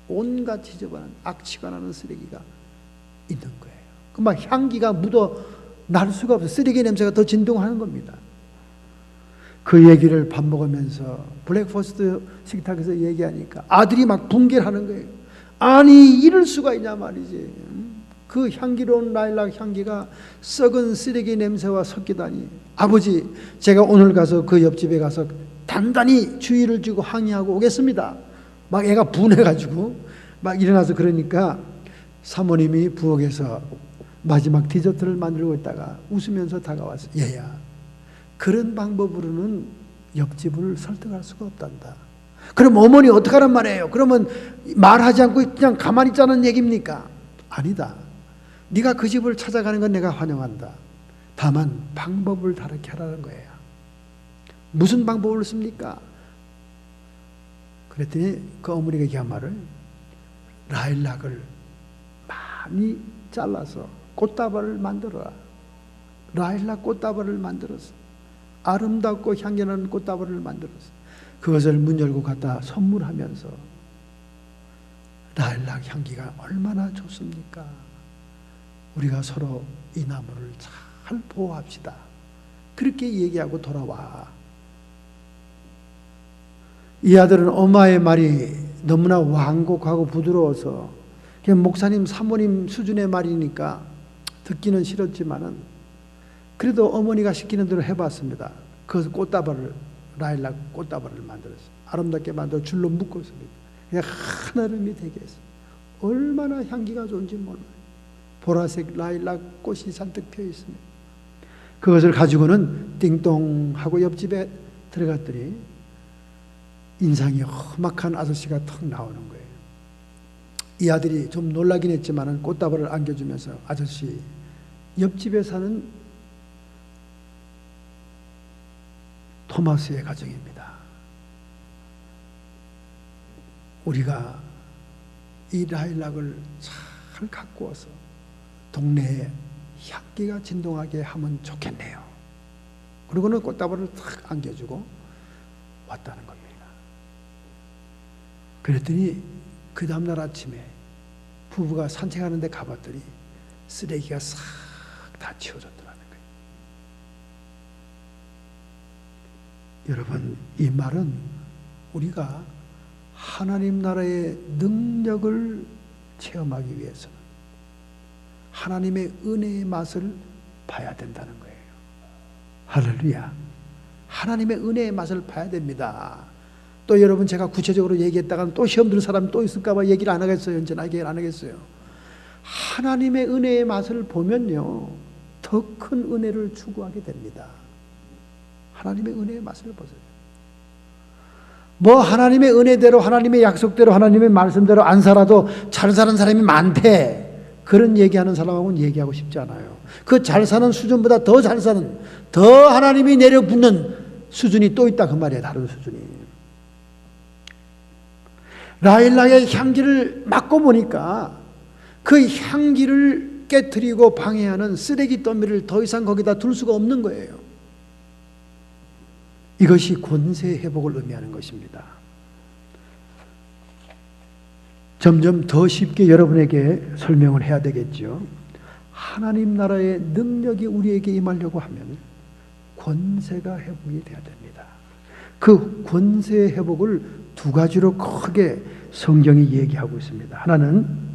온갖 지저분한 악취가 나는 쓰레기가 있는 거예요. 그 막 향기가 묻어 날 수가 없어요. 쓰레기 냄새가 더 진동하는 겁니다. 그 얘기를 밥 먹으면서 블랙퍼스트 식탁에서 얘기하니까 아들이 막 붕괴하는 거예요. 아니, 이럴 수가 있냐 말이지. 그 향기로운 라일락 향기가 썩은 쓰레기 냄새와 섞이다니. 아버지, 제가 오늘 가서 그 옆집에 가서 단단히 주의를 주고 항의하고 오겠습니다. 막 애가 분해가지고 막 일어나서 그러니까 사모님이 부엌에서 마지막 디저트를 만들고 있다가 웃으면서 다가와서, 얘야, 그런 방법으로는 옆집을 설득할 수가 없단다. 그럼 어머니 어떡하란 말이에요? 그러면 말하지 않고 그냥 가만히 있자는 얘기입니까? 아니다. 네가 그 집을 찾아가는 건 내가 환영한다. 다만 방법을 다르게 하라는 거예요. 무슨 방법을 씁니까? 그랬더니 그 어머니가 얘기한 말을, 라일락을 많이 잘라서 꽃다발을 만들어라. 라일락 꽃다발을 만들어서, 아름답고 향기나는 꽃다발을 만들어서 그것을 문 열고 갖다 선물하면서 라일락 향기가 얼마나 좋습니까? 우리가 서로 이 나무를 잘 보호합시다. 그렇게 얘기하고 돌아와. 이 아들은 엄마의 말이 너무나 완곡하고 부드러워서 그냥 목사님, 사모님 수준의 말이니까 듣기는 싫었지만은 그래도 어머니가 시키는 대로 해봤습니다. 그 꽃다발을, 라일락 꽃다발을 만들었어요. 아름답게 만들어 줄로 묶었습니다. 그냥 하나름이 되게 했어요. 얼마나 향기가 좋은지 몰라요. 보라색 라일락 꽃이 잔뜩 피어 있습니다. 그것을 가지고는 띵동 하고 옆집에 들어갔더니 인상이 험악한 아저씨가 턱 나오는 거예요. 이 아들이 좀 놀라긴 했지만은 꽃다발을 안겨주면서 아저씨, 옆집에 사는 토마스의 가정입니다. 우리가 이 라일락을 잘 갖고 와서 동네에 향기가 진동하게 하면 좋겠네요. 그리고는 꽃다발을 탁 안겨주고 왔다는 겁니다. 그랬더니 그 다음날 아침에 부부가 산책하는 데 가봤더니 쓰레기가 싹 다 치워졌더라는 거예요. 여러분, 이 말은 우리가 하나님 나라의 능력을 체험하기 위해서는 하나님의 은혜의 맛을 봐야 된다는 거예요. 할렐루야. 하나님의 은혜의 맛을 봐야 됩니다. 또 여러분, 제가 구체적으로 얘기했다가 또 시험 들 사람이 또 있을까 봐 얘기를 안 하겠어요. 언제나 얘기를 안 하겠어요. 하나님의 은혜의 맛을 보면요, 더 큰 은혜를 추구하게 됩니다. 하나님의 은혜의 맛을 보세요. 뭐 하나님의 은혜대로, 하나님의 약속대로, 하나님의 말씀대로 안 살아도 잘 사는 사람이 많대, 그런 얘기하는 사람하고는 얘기하고 싶지 않아요. 그 잘 사는 수준보다 더 잘 사는, 더 하나님이 내려붙는 수준이 또 있다 그 말이에요. 다른 수준이. 라일락의 향기를 맡고 보니까 그 향기를 깨트리고 방해하는 쓰레기 더미를 더 이상 거기다 둘 수가 없는 거예요. 이것이 권세 회복을 의미하는 것입니다. 점점 더 쉽게 여러분에게 설명을 해야 되겠죠. 하나님 나라의 능력이 우리에게 임하려고 하면 권세가 회복이 돼야 됩니다. 그 권세 회복을 두 가지로 크게 성경이 얘기하고 있습니다. 하나는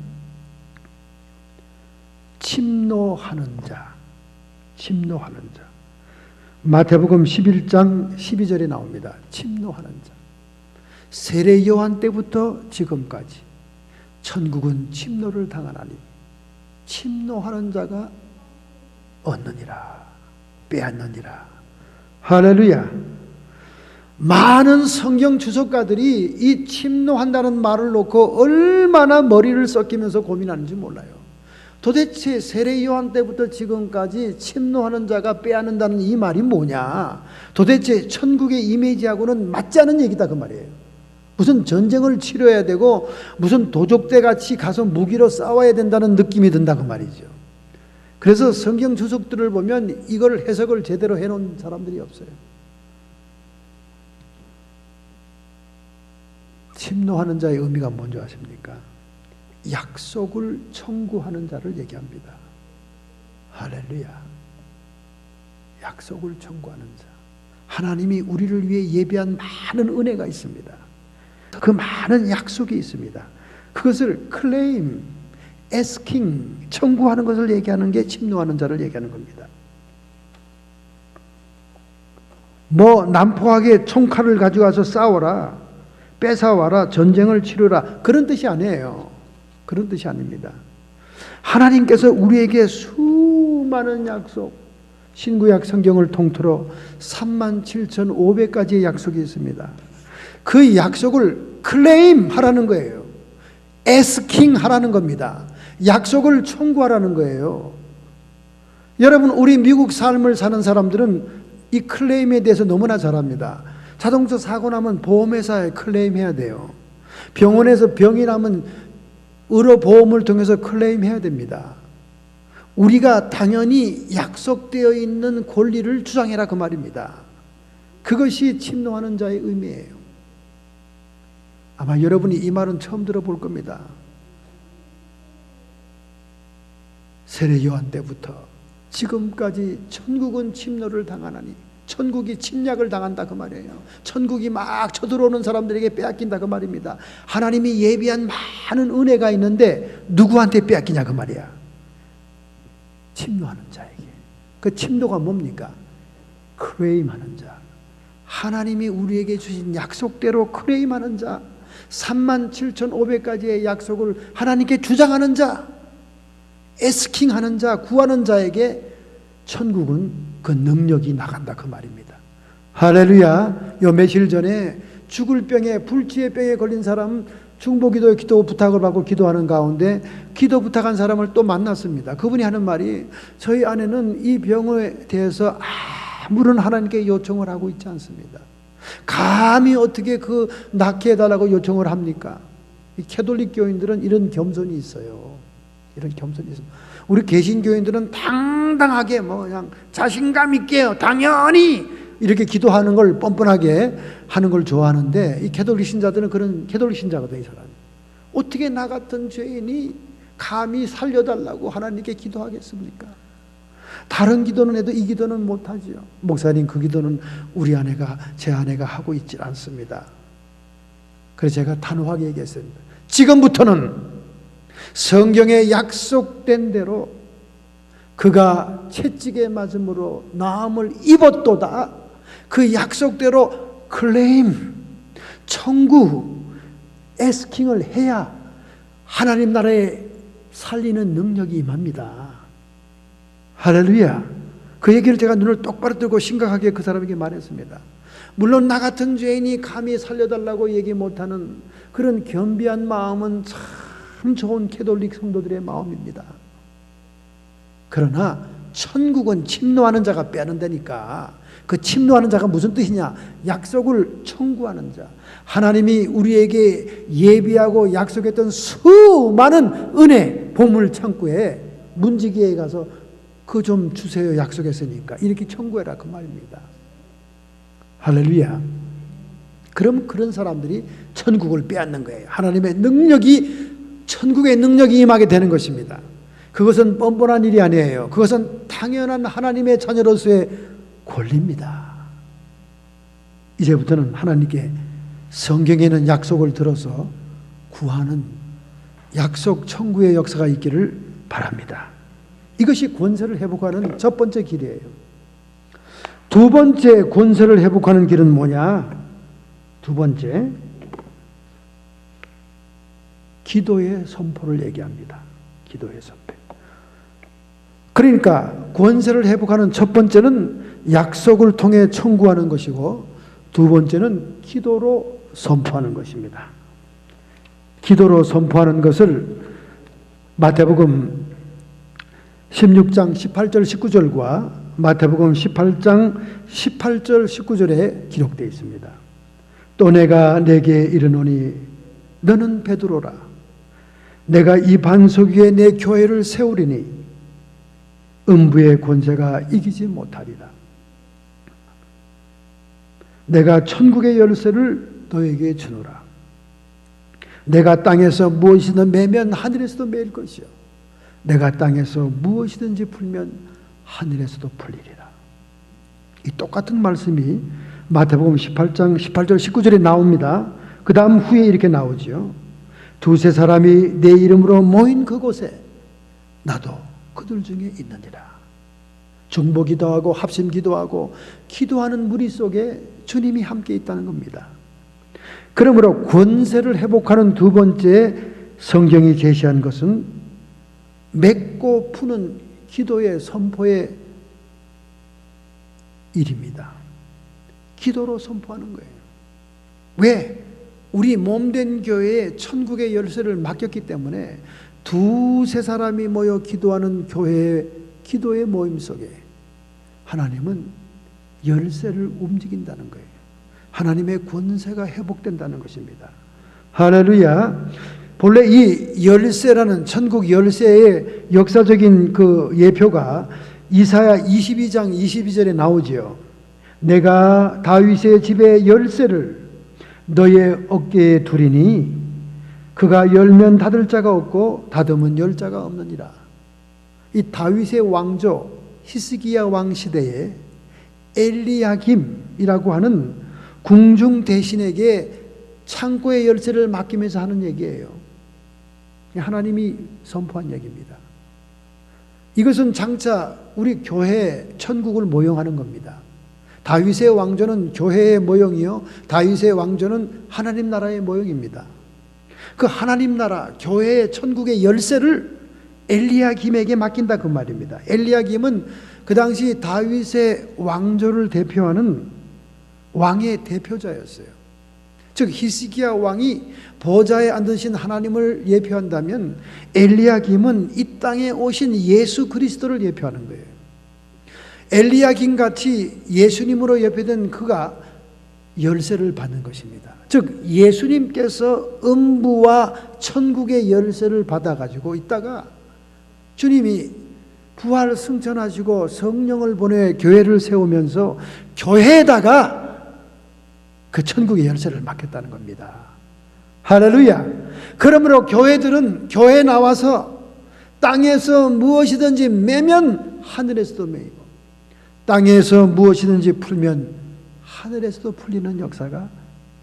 침노하는 자, 침노하는 자. 마태복음 11장 12절에 나옵니다. 침노하는 자. 세례 요한 때부터 지금까지 천국은 침노를 당하나니 침노하는 자가 얻느니라, 빼앗느니라. 할렐루야. 많은 성경 주석가들이 이 침노한다는 말을 놓고 얼마나 머리를 썩히면서 고민하는지 몰라요. 도대체 세례 요한 때부터 지금까지 침노하는 자가 빼앗는다는 이 말이 뭐냐? 도대체 천국의 이미지하고는 맞지 않은 얘기다 그 말이에요. 무슨 전쟁을 치러야 되고 무슨 도적대 같이 가서 무기로 싸워야 된다는 느낌이 든다 그 말이죠. 그래서 성경 주석들을 보면 이걸 해석을 제대로 해놓은 사람들이 없어요. 침노하는 자의 의미가 뭔지 아십니까? 약속을 청구하는 자를 얘기합니다. 할렐루야. 약속을 청구하는 자. 하나님이 우리를 위해 예비한 많은 은혜가 있습니다. 그 많은 약속이 있습니다. 그것을 클레임, asking, 청구하는 것을 얘기하는 게 침노하는 자를 얘기하는 겁니다. 뭐 난폭하게 총칼을 가져와서 싸워라, 뺏어와라, 전쟁을 치르라, 그런 뜻이 아니에요. 그런 뜻이 아닙니다. 하나님께서 우리에게 수많은 약속, 신구약 성경을 통틀어 37,500가지의 약속이 있습니다. 그 약속을 클레임 하라는 거예요. asking 하라는 겁니다. 약속을 청구하라는 거예요. 여러분, 우리 미국 삶을 사는 사람들은 이 클레임에 대해서 너무나 잘 압니다. 자동차 사고 나면 보험회사에 클레임해야 돼요. 병원에서 병이 나면 의료보험을 통해서 클레임해야 됩니다. 우리가 당연히 약속되어 있는 권리를 주장해라 그 말입니다. 그것이 침노하는 자의 의미예요. 아마 여러분이 이 말은 처음 들어볼 겁니다. 세례 요한 때부터 지금까지 천국은 침노를 당하나니, 천국이 침략을 당한다 그 말이에요. 천국이 막 쳐들어오는 사람들에게 빼앗긴다 그 말입니다. 하나님이 예비한 많은 은혜가 있는데 누구한테 빼앗기냐 그 말이야. 침노하는 자에게. 그 침노가 뭡니까? 클레임하는 자. 하나님이 우리에게 주신 약속대로 클레임하는 자, 37,500가지의 약속을 하나님께 주장하는 자, 에스킹하는 자, 구하는 자에게 천국은 그 능력이 나간다 그 말입니다. 할렐루야. 요 며칠 전에 죽을 병에, 불치의 병에 걸린 사람 중보기도의 기도 부탁을 받고 기도하는 가운데 기도 부탁한 사람을 또 만났습니다. 그분이 하는 말이, 저희 아내는 이 병에 대해서 아무런 하나님께 요청을 하고 있지 않습니다. 감히 어떻게 그 낫게 해달라고 요청을 합니까? 이 캐톨릭 교인들은 이런 겸손이 있어요. 이런 겸손이 있어요. 우리 개신교인들은 당당하게 그냥 자신감 있게 당연히 이렇게 기도하는 걸 뻔뻔하게 하는 걸 좋아하는데, 이 캐톨릭 신자들은 그런 캐톨릭 신자거든. 이 사람 어떻게 나 같은 죄인이 감히 살려달라고 하나님께 기도하겠습니까? 다른 기도는 해도 이 기도는 못하지요. 목사님, 그 기도는 우리 아내가, 제 아내가 하고 있지 않습니다. 그래서 제가 단호하게 얘기했습니다. 지금부터는 성경에 약속된 대로 그가 채찍에 맞음으로 나음을 입었도다, 그 약속대로 클레임, 청구, 에스킹을 해야 하나님 나라에 살리는 능력이 임합니다. 할렐루야. 그 얘기를 제가 눈을 똑바로 뜨고 심각하게 그 사람에게 말했습니다. 물론 나 같은 죄인이 감히 살려달라고 얘기 못하는 그런 겸비한 마음은 참 좋은 캐톨릭 성도들의 마음입니다. 그러나 천국은 침노하는 자가 빼앗는다니까. 그 침노하는 자가 무슨 뜻이냐? 약속을 청구하는 자. 하나님이 우리에게 예비하고 약속했던 수많은 은혜 보물 창고에, 문지기에 가서 그 좀 주세요 약속했으니까 이렇게 청구해라 그 말입니다. 할렐루야. 그럼 그런 사람들이 천국을 빼앗는 거예요. 하나님의 능력이, 천국의 능력이 임하게 되는 것입니다. 그것은 뻔뻔한 일이 아니에요. 그것은 당연한 하나님의 자녀로서의 권리입니다. 이제부터는 하나님께 성경에 있는 약속을 들어서 구하는 약속 청구의 역사가 있기를 바랍니다. 이것이 권세를 회복하는 첫 번째 길이에요. 두 번째 권세를 회복하는 길은 뭐냐? 두 번째, 기도의 선포를 얘기합니다. 기도의 선포. 그러니까 권세를 회복하는 첫 번째는 약속을 통해 청구하는 것이고, 두 번째는 기도로 선포하는 것입니다. 기도로 선포하는 것을 마태복음 16장 18절 19절과 마태복음 18장 18절 19절에 기록되어 있습니다. 또 내가 내게 이르노니 너는 베드로라. 내가 이 반석 위에 내 교회를 세우리니 음부의 권세가 이기지 못하리라. 내가 천국의 열쇠를 너에게 주노라. 내가 땅에서 무엇이든 매면 하늘에서도 매일 것이요, 내가 땅에서 무엇이든지 풀면 하늘에서도 풀리리라. 이 똑같은 말씀이 마태복음 18장 18절 19절에 나옵니다. 그 다음 후에 이렇게 나오죠. 두세 사람이 내 이름으로 모인 그곳에 나도 그들 중에 있느니라. 중보기도하고 합심기도하고 기도하는 무리 속에 주님이 함께 있다는 겁니다. 그러므로 권세를 회복하는 두 번째 성경이 제시한 것은 맺고 푸는 기도의 선포의 일입니다. 기도로 선포하는 거예요. 왜? 우리 몸된 교회에 천국의 열쇠를 맡겼기 때문에 두세 사람이 모여 기도하는 교회의 기도의 모임 속에 하나님은 열쇠를 움직인다는 거예요. 하나님의 권세가 회복된다는 것입니다. 할렐루야. 본래 이 열쇠라는 천국 열쇠의 역사적인 그 예표가 이사야 22장 22절에 나오지요. 내가 다윗의 집의 열쇠를 너의 어깨에 두리니 그가 열면 닫을 자가 없고 닫으면 열 자가 없느니라. 이 다윗의 왕조 히스기야 왕 시대에 엘리야김이라고 하는 궁중 대신에게 창고의 열쇠를 맡기면서 하는 얘기예요. 하나님이 선포한 얘기입니다. 이것은 장차 우리 교회 천국을 모형하는 겁니다. 다윗의 왕조는 교회의 모형이요, 다윗의 왕조는 하나님 나라의 모형입니다. 그 하나님 나라 교회의 천국의 열쇠를 엘리야김에게 맡긴다 그 말입니다. 엘리야김은 그 당시 다윗의 왕조를 대표하는 왕의 대표자였어요. 즉 히스기야 왕이 보좌에 앉으신 하나님을 예표한다면 엘리야김은 이 땅에 오신 예수 그리스도를 예표하는 거예요. 엘리야김 같이 예수님으로 예표된 그가 열쇠를 받는 것입니다. 즉 예수님께서 음부와 천국의 열쇠를 받아가지고 있다가 주님이 부활 승천하시고 성령을 보내 교회를 세우면서 교회에다가 그 천국의 열쇠를 맡겼다는 겁니다. 할렐루야. 그러므로 교회들은 교회에 나와서 땅에서 무엇이든지 매면 하늘에서도 매이고 땅에서 무엇이든지 풀면 하늘에서도 풀리는 역사가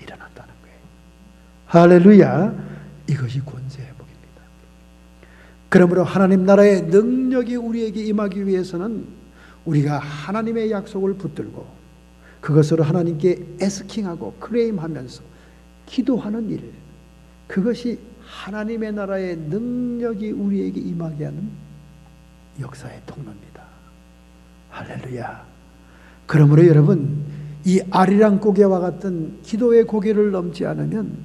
일어난다는 거예요. 할렐루야. 이것이 권세의 복입니다. 그러므로 하나님 나라의 능력이 우리에게 임하기 위해서는 우리가 하나님의 약속을 붙들고 그것으로 하나님께 애스킹하고 크레임하면서 기도하는 일, 그것이 하나님의 나라의 능력이 우리에게 임하게 하는 역사의 통로입니다. 할렐루야. 그러므로 여러분, 이 아리랑 고개와 같은 기도의 고개를 넘지 않으면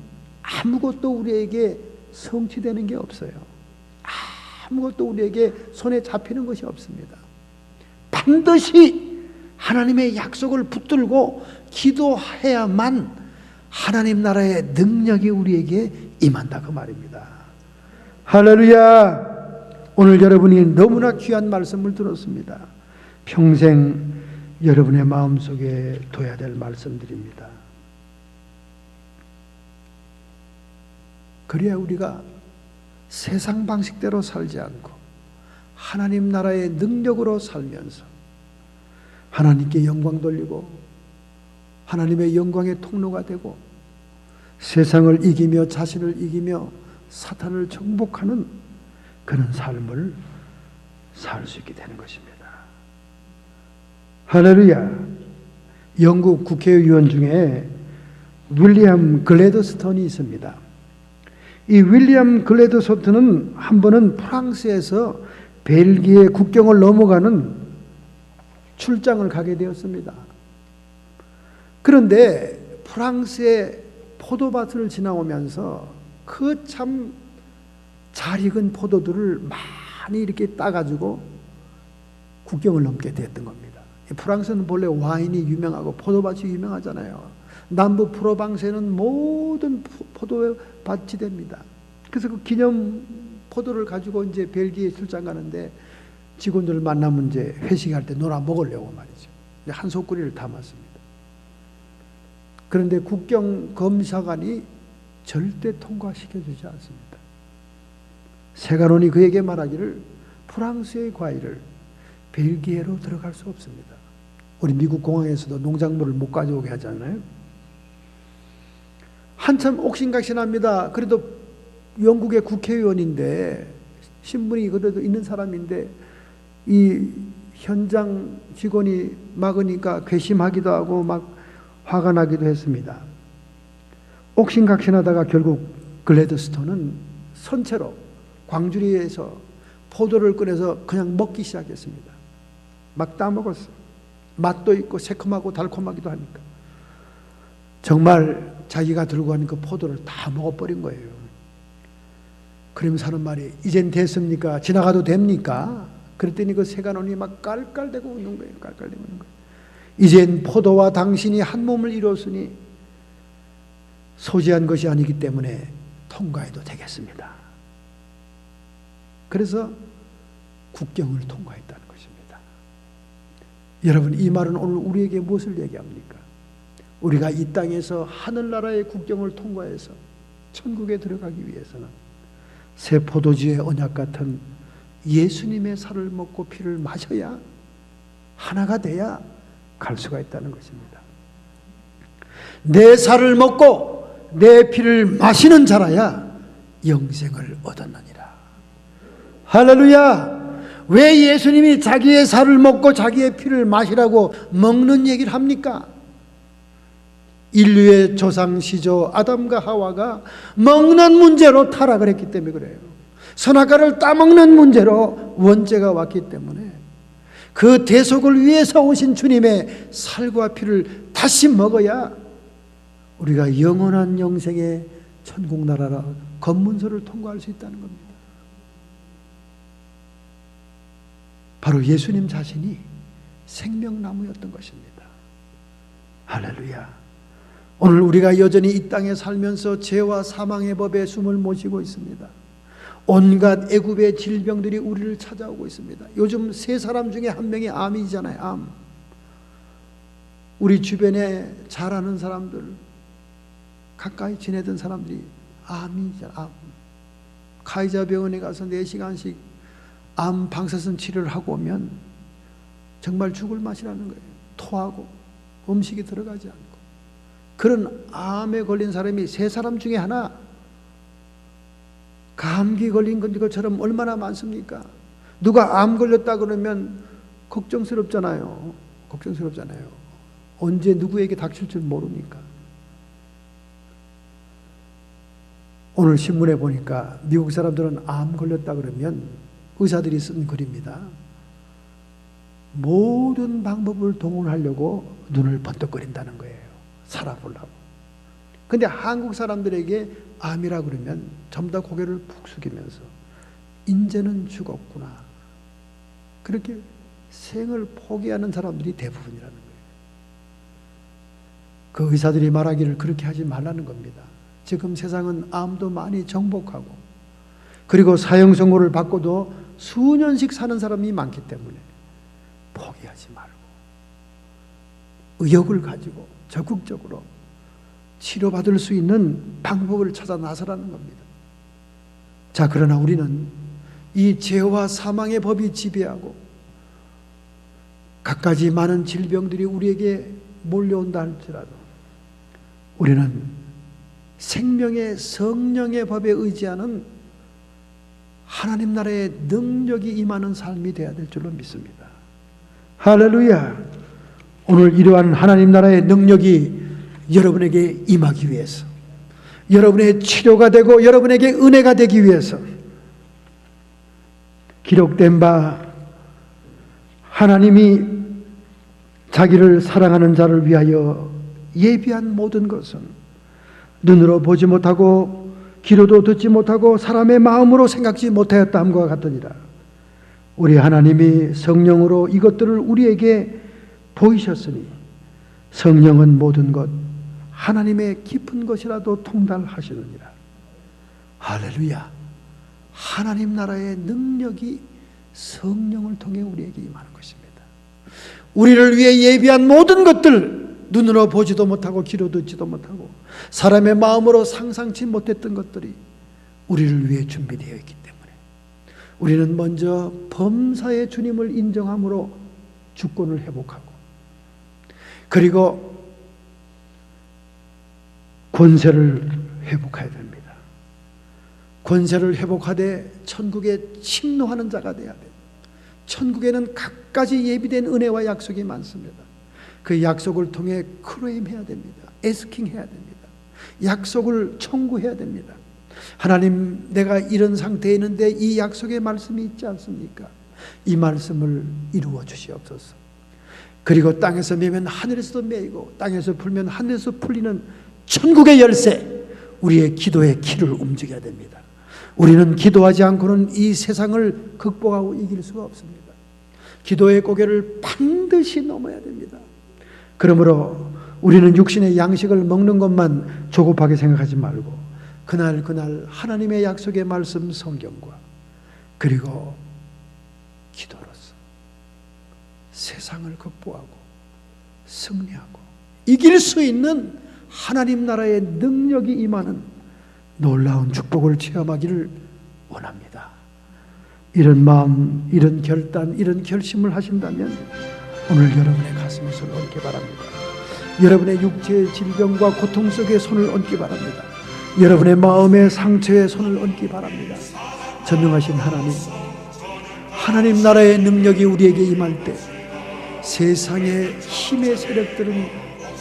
아무것도 우리에게 성취되는 게 없어요. 아무것도 우리에게 손에 잡히는 것이 없습니다. 반드시 하나님의 약속을 붙들고 기도해야만 하나님 나라의 능력이 우리에게 임한다 그 말입니다. 할렐루야. 오늘 여러분이 너무나 귀한 말씀을 들었습니다. 평생 여러분의 마음속에 둬야 될 말씀들입니다. 그래야 우리가 세상 방식대로 살지 않고 하나님 나라의 능력으로 살면서 하나님께 영광 돌리고 하나님의 영광의 통로가 되고 세상을 이기며 자신을 이기며 사탄을 정복하는 그런 삶을 살 수 있게 되는 것입니다. 할렐루야. 영국 국회의원 중에 윌리엄 글래드스톤이 있습니다. 이 윌리엄 글래드스톤은 한 번은 프랑스에서 벨기에 국경을 넘어가는 출장을 가게 되었습니다. 그런데 프랑스의 포도밭을 지나오면서 그 참 잘 익은 포도들을 많이 이렇게 따가지고 국경을 넘게 됐던 겁니다. 프랑스는 본래 와인이 유명하고 포도밭이 유명하잖아요. 남부 프로방스에는 모든 포도밭이 됩니다. 그래서 그 기념 포도를 가지고 이제 벨기에 출장 가는데 직원들 만나면 이제 회식할 때 놀아 먹으려고 말이죠. 한 소쿠리를 담았습니다. 그런데 국경 검사관이 절대 통과시켜주지 않습니다. 세관원이 그에게 말하기를 프랑스의 과일을 벨기에로 들어갈 수 없습니다. 우리 미국 공항에서도 농작물을 못 가져오게 하잖아요. 한참 옥신각신합니다. 그래도 영국의 국회의원인데 신분이 그래도 있는 사람인데 이 현장 직원이 막으니까 괘씸하기도 하고 막 화가 나기도 했습니다. 옥신각신하다가 결국 글래드스톤은 선체로 광주리에서 포도를 꺼내서 그냥 먹기 시작했습니다. 막 따먹었어요. 맛도 있고 새콤하고 달콤하기도 하니까. 정말 자기가 들고 가는 그 포도를 다 먹어버린 거예요. 그러면서 하는 말이 이젠 됐습니까? 지나가도 됩니까? 그랬더니 그 세관원이 막 깔깔대고 웃는 거예요. 깔깔대고 웃는 거예요. 이젠 포도와 당신이 한 몸을 이뤘으니 소지한 것이 아니기 때문에 통과해도 되겠습니다. 그래서 국경을 통과했다는 것입니다. 여러분, 이 말은 오늘 우리에게 무엇을 얘기합니까? 우리가 이 땅에서 하늘나라의 국경을 통과해서 천국에 들어가기 위해서는 새 포도주의 언약 같은 예수님의 살을 먹고 피를 마셔야, 하나가 돼야 갈 수가 있다는 것입니다. 내 살을 먹고 내 피를 마시는 자라야 영생을 얻었느니라. 할렐루야. 왜 예수님이 자기의 살을 먹고 자기의 피를 마시라고 먹는 얘기를 합니까? 인류의 조상시조 아담과 하와가 먹는 문제로 타락을 했기 때문에 그래요. 선악과를 따먹는 문제로 원죄가 왔기 때문에 그 대속을 위해서 오신 주님의 살과 피를 다시 먹어야 우리가 영원한 영생의 천국 나라라 검문소를 통과할 수 있다는 겁니다. 바로 예수님 자신이 생명나무였던 것입니다. 할렐루야. 오늘 우리가 여전히 이 땅에 살면서 죄와 사망의 법에 숨을 못 쉬고 있습니다. 온갖 애굽의 질병들이 우리를 찾아오고 있습니다. 요즘 세 사람 중에 한 명이 암이잖아요. 암. 우리 주변에 잘 아는 사람들, 가까이 지내던 사람들이 암이잖아요. 암. 카이자 병원에 가서 4시간씩 암 방사선 치료를 하고 오면 정말 죽을 맛이라는 거예요. 토하고 음식이 들어가지 않고. 그런 암에 걸린 사람이 3사람 중에 하나, 감기 걸린 것처럼 얼마나 많습니까? 누가 암 걸렸다 그러면 걱정스럽잖아요. 걱정스럽잖아요. 언제 누구에게 닥칠 줄 모르니까. 오늘 신문에 보니까 미국 사람들은 암 걸렸다 그러면 의사들이 쓴 글입니다. 모든 방법을 동원하려고 눈을 번쩍거린다는 거예요. 살아보려고. 근데 한국 사람들에게 암이라 그러면 전부 다 고개를 푹 숙이면서 인제는 죽었구나. 그렇게 생을 포기하는 사람들이 대부분이라는 거예요. 그 의사들이 말하기를 그렇게 하지 말라는 겁니다. 지금 세상은 암도 많이 정복하고 그리고 사형 선고를 받고도 수년씩 사는 사람이 많기 때문에 포기하지 말고 의욕을 가지고 적극적으로 치료받을 수 있는 방법을 찾아 나서라는 겁니다. 자, 그러나 우리는 이 죄와 사망의 법이 지배하고 갖가지 많은 질병들이 우리에게 몰려온다 할지라도 우리는 생명의 성령의 법에 의지하는 하나님 나라의 능력이 임하는 삶이 되어야 될 줄로 믿습니다. 할렐루야. 오늘 이러한 하나님 나라의 능력이 여러분에게 임하기 위해서, 여러분의 치료가 되고 여러분에게 은혜가 되기 위해서 기록된 바 하나님이 자기를 사랑하는 자를 위하여 예비한 모든 것은 눈으로 보지 못하고 귀로도 듣지 못하고 사람의 마음으로 생각지 못하였다 함과 같으니라. 우리 하나님이 성령으로 이것들을 우리에게 보이셨으니 성령은 모든 것 하나님의 깊은 것이라도 통달하시느니라. 할렐루야. 하나님 나라의 능력이 성령을 통해 우리에게 임하는 것입니다. 우리를 위해 예비한 모든 것들, 눈으로 보지도 못하고 귀로 듣지도 못하고 사람의 마음으로 상상치 못했던 것들이 우리를 위해 준비되어 있기 때문에 우리는 먼저 범사의 주님을 인정함으로 주권을 회복하고 그리고 권세를 회복해야 됩니다. 권세를 회복하되 천국에 침노하는 자가 되어야 돼요. 천국에는 갖가지 예비된 은혜와 약속이 많습니다. 그 약속을 통해 크레임해야 됩니다. 에스킹해야 됩니다. 약속을 청구해야 됩니다. 하나님, 내가 이런 상태에 있는데 이 약속의 말씀이 있지 않습니까? 이 말씀을 이루어 주시옵소서. 그리고 땅에서 매면 하늘에서도 매이고 땅에서 풀면 하늘에서 풀리는 천국의 열쇠, 우리의 기도의 키를 움직여야 됩니다. 우리는 기도하지 않고는 이 세상을 극복하고 이길 수가 없습니다. 기도의 고개를 반드시 넘어야 됩니다. 그러므로 우리는 육신의 양식을 먹는 것만 조급하게 생각하지 말고 그날 하나님의 약속의 말씀 성경과 그리고 기도로서 세상을 극복하고 승리하고 이길 수 있는 하나님 나라의 능력이 임하는 놀라운 축복을 체험하기를 원합니다. 이런 마음, 이런 결단, 이런 결심을 하신다면 오늘 여러분의 가슴에 손을 얹기 바랍니다. 여러분의 육체의 질병과 고통 속에 손을 얹기 바랍니다. 여러분의 마음의 상처에 손을 얹기 바랍니다. 전능하신 하나님 나라의 능력이 우리에게 임할 때 세상의 힘의 세력들은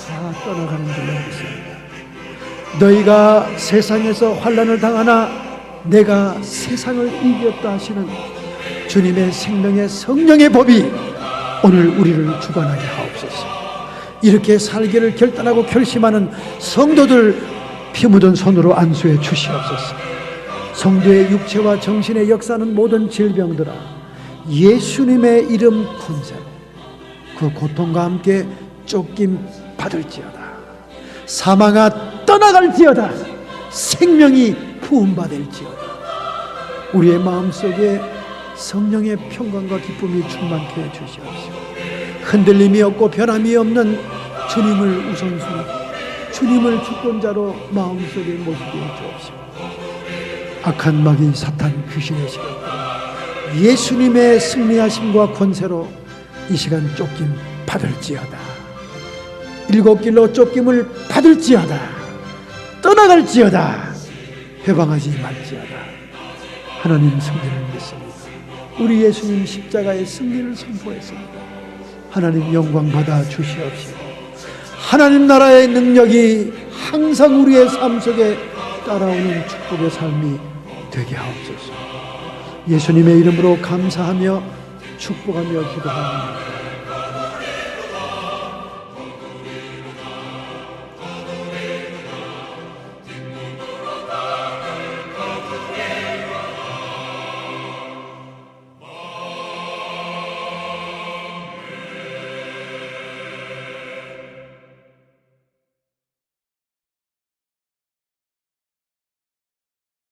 다 떠나가는 줄 믿습니다. 너희가 세상에서 환난을 당하나 내가 세상을 이겼다 하시는 주님의 생명의 성령의 법이 오늘 우리를 주관하게 하옵소서. 이렇게 살기를 결단하고 결심하는 성도들 피 묻은 손으로 안수해 주시옵소서. 성도의 육체와 정신에 역사하는 모든 질병들아 예수님의 이름 권세로 그 고통과 함께 쫓김 받을지어다. 사망아 떠나갈지어다. 생명이 부음받을지어다. 우리의 마음속에 성령의 평강과 기쁨이 충만케 해 주시옵시고 흔들림이 없고 변함이 없는 주님을 우선순위, 주님을 주권자로 마음속에 모시게 해 주옵시고 악한 마귀 사탄 귀신의 시간 예수님의 승리하심과 권세로 이 시간 쫓김 받을지어다. 일곱 길로 쫓김을 받을지어다. 떠나갈지어다. 해방하지 말지어다. 하나님 승리를 믿습니다. 우리 예수님 십자가의 승리를 선포했습니다. 하나님 영광 받아 주시옵시고 하나님 나라의 능력이 항상 우리의 삶 속에 따라오는 축복의 삶이 되게 하옵소서. 예수님의 이름으로 감사하며 축복하며 기도합니다.